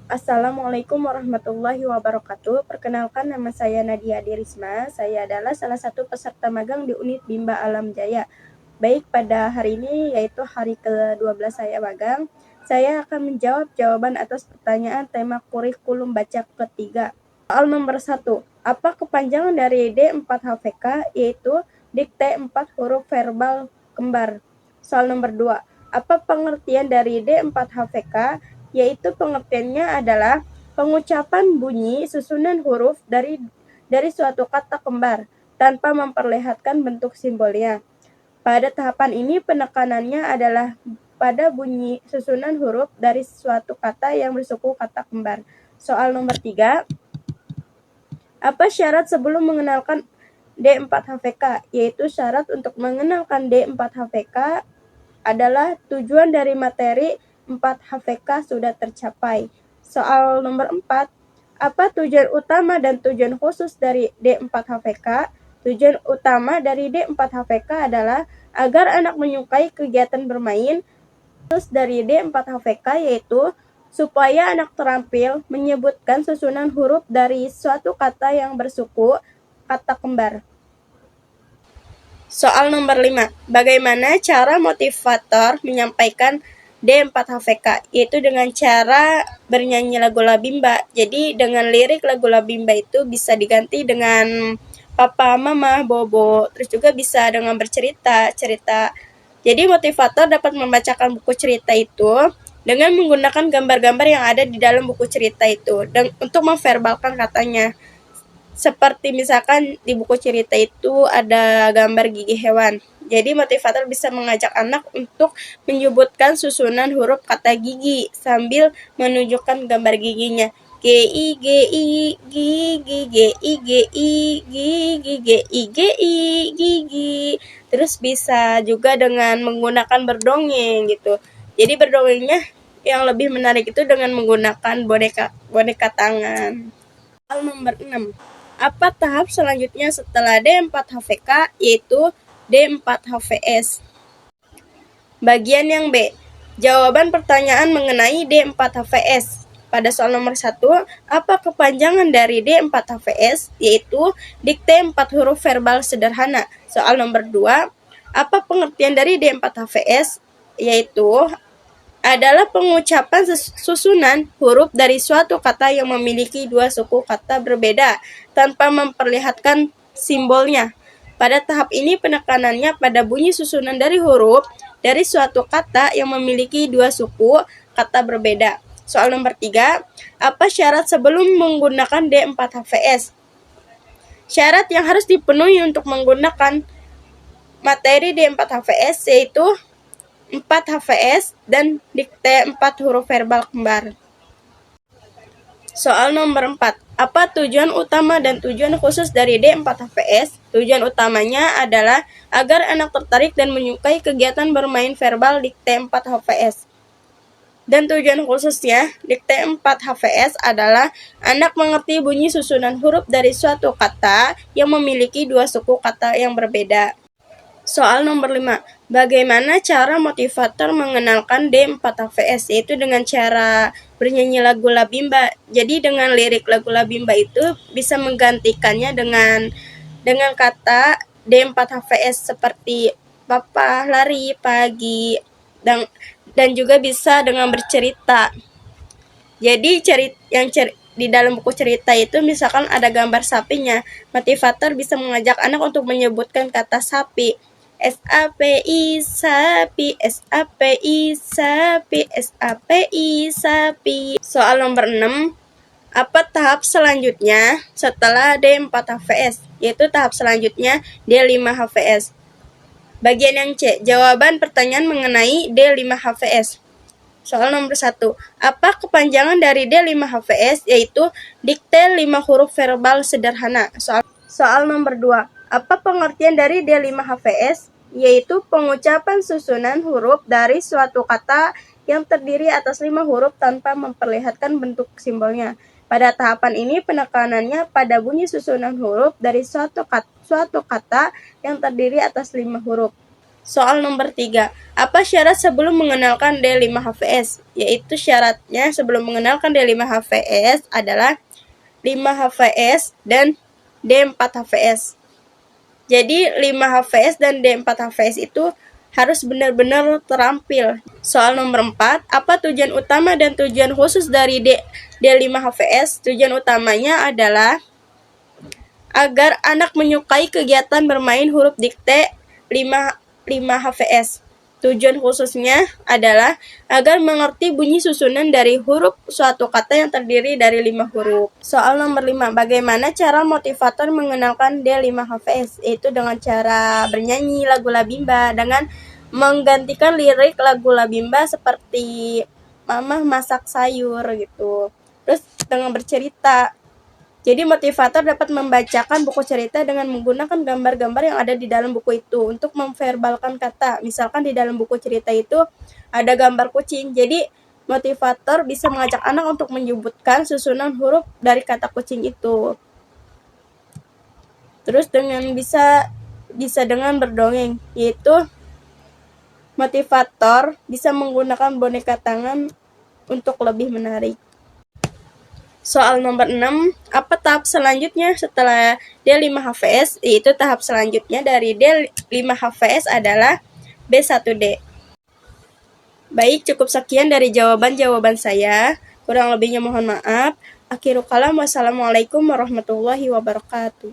Assalamualaikum warahmatullahi wabarakatuh. Perkenalkan, nama saya Nadia Dirisma. Saya adalah salah satu peserta magang di unit Bimba Alam Jaya. Baik, pada hari ini yaitu hari ke-12 saya magang, saya akan menjawab jawaban atas pertanyaan tema kurikulum baca ketiga. Soal nomor 1. Apa kepanjangan dari D4HVK, yaitu dikte 4 huruf verbal kembar? Soal nomor 2. Apa pengertian dari D4HVK, yaitu pengertiannya adalah pengucapan bunyi susunan huruf dari suatu kata kembar tanpa memperlihatkan bentuk simbolnya. Pada tahapan ini penekanannya adalah pada bunyi susunan huruf dari suatu kata yang bersuku kata kembar. Soal nomor 3. Apa syarat sebelum mengenalkan D4HVK? Yaitu syarat untuk mengenalkan D4HVK adalah tujuan dari materi 4HVK sudah tercapai. Soal nomor 4. Apa tujuan utama dan tujuan khusus dari D4HVK? Tujuan utama dari D4HVK adalah agar anak menyukai kegiatan bermain. Khusus dari D4HVK yaitu supaya anak terampil menyebutkan susunan huruf dari suatu kata yang bersuku kata kembar. Soal nomor 5. Bagaimana cara motivator menyampaikan D4HVK? Yaitu dengan cara bernyanyi lagu Labimba. Jadi dengan lirik lagu Labimba itu bisa diganti dengan papa, mama, bobo. Terus juga bisa dengan bercerita. Jadi motivator dapat membacakan buku cerita itu dengan menggunakan gambar-gambar yang ada di dalam buku cerita itu dan untuk memverbalkan katanya. Seperti misalkan di buku cerita itu ada gambar gigi hewan. Jadi motivator bisa mengajak anak untuk menyebutkan susunan huruf kata gigi sambil menunjukkan gambar giginya. G-I, G-I, gigi, G-I, G-I, gigi, G-I, G-I, gigi. Terus bisa juga dengan menggunakan berdongeng gitu. Jadi berdongengnya yang lebih menarik itu dengan menggunakan boneka tangan. Soal nomor 6. Apa tahap selanjutnya setelah D4HVK, yaitu D4HVS? Bagian yang B. Jawaban pertanyaan mengenai D4HVS. Pada soal nomor 1, apa kepanjangan dari D4HVS, yaitu dikte 4 huruf verbal sederhana. Soal nomor 2, apa pengertian dari D4HVS, yaitu adalah pengucapan susunan huruf dari suatu kata yang memiliki dua suku kata berbeda tanpa memperlihatkan simbolnya. Pada tahap ini penekanannya pada bunyi susunan dari huruf dari suatu kata yang memiliki dua suku kata berbeda. Soal nomor 3, apa syarat sebelum menggunakan D4HVS? Syarat yang harus dipenuhi untuk menggunakan materi D4HVS yaitu 4 HVS dan dikte 4 huruf verbal kembar. Soal nomor 4. Apa tujuan utama dan tujuan khusus dari D4HVS? Tujuan utamanya adalah agar anak tertarik dan menyukai kegiatan bermain verbal dikte 4 HVS. Dan tujuan khususnya dikte 4 HVS adalah anak mengerti bunyi susunan huruf dari suatu kata yang memiliki dua suku kata yang berbeda. Soal nomor 5. Bagaimana cara motivator mengenalkan D4HVS? Yaitu dengan cara bernyanyi lagu Labimba. Jadi dengan lirik lagu Labimba itu bisa menggantikannya dengan kata D4HVS seperti papa lari pagi dan juga bisa dengan bercerita. Jadi di dalam buku cerita itu misalkan ada gambar sapinya, motivator bisa mengajak anak untuk menyebutkan kata sapi. S-A-P-I, sapi, S-A-P-I, sapi, S-A-P-I, sapi. Soal nomor 6. Apa tahap selanjutnya setelah D4HVS? Yaitu tahap selanjutnya D5HVS. Bagian yang C. Jawaban pertanyaan mengenai D5HVS. Soal nomor 1. Apa kepanjangan dari D5HVS? Yaitu dikte 5 huruf verbal sederhana. Soal nomor 2. Apa pengertian dari D5HVS? Yaitu pengucapan susunan huruf dari suatu kata yang terdiri atas 5 huruf tanpa memperlihatkan bentuk simbolnya. Pada tahapan ini penekanannya pada bunyi susunan huruf dari suatu kata yang terdiri atas 5 huruf. Soal nomor 3. Apa syarat sebelum mengenalkan D5HVS? Yaitu syaratnya sebelum mengenalkan D5HVS adalah 5HVS dan D4HVS. Jadi 5HVS dan D4HVS itu harus benar-benar terampil. Soal nomor 4, apa tujuan utama dan tujuan khusus dari D5HVS? Tujuan utamanya adalah agar anak menyukai kegiatan bermain huruf dikte 5HVS. Tujuan khususnya adalah agar mengerti bunyi susunan dari huruf suatu kata yang terdiri dari 5 huruf. Soal nomor 5, bagaimana cara motivator mengenalkan D5HVS? Yaitu dengan cara bernyanyi lagu Labimba dengan menggantikan lirik lagu Labimba seperti Mama masak sayur gitu. Terus dengan bercerita. Jadi motivator dapat membacakan buku cerita dengan menggunakan gambar-gambar yang ada di dalam buku itu untuk memverbalkan kata. Misalkan di dalam buku cerita itu ada gambar kucing. Jadi motivator bisa mengajak anak untuk menyebutkan susunan huruf dari kata kucing itu. Terus dengan bisa dengan berdongeng, yaitu motivator bisa menggunakan boneka tangan untuk lebih menarik. Soal nomor 6, apa tahap selanjutnya setelah D5HVS? Yaitu tahap selanjutnya dari D5HVS adalah B1D. Baik, cukup sekian dari jawaban-jawaban saya. Kurang lebihnya mohon maaf. Akhirul kalam, wassalamualaikum warahmatullahi wabarakatuh.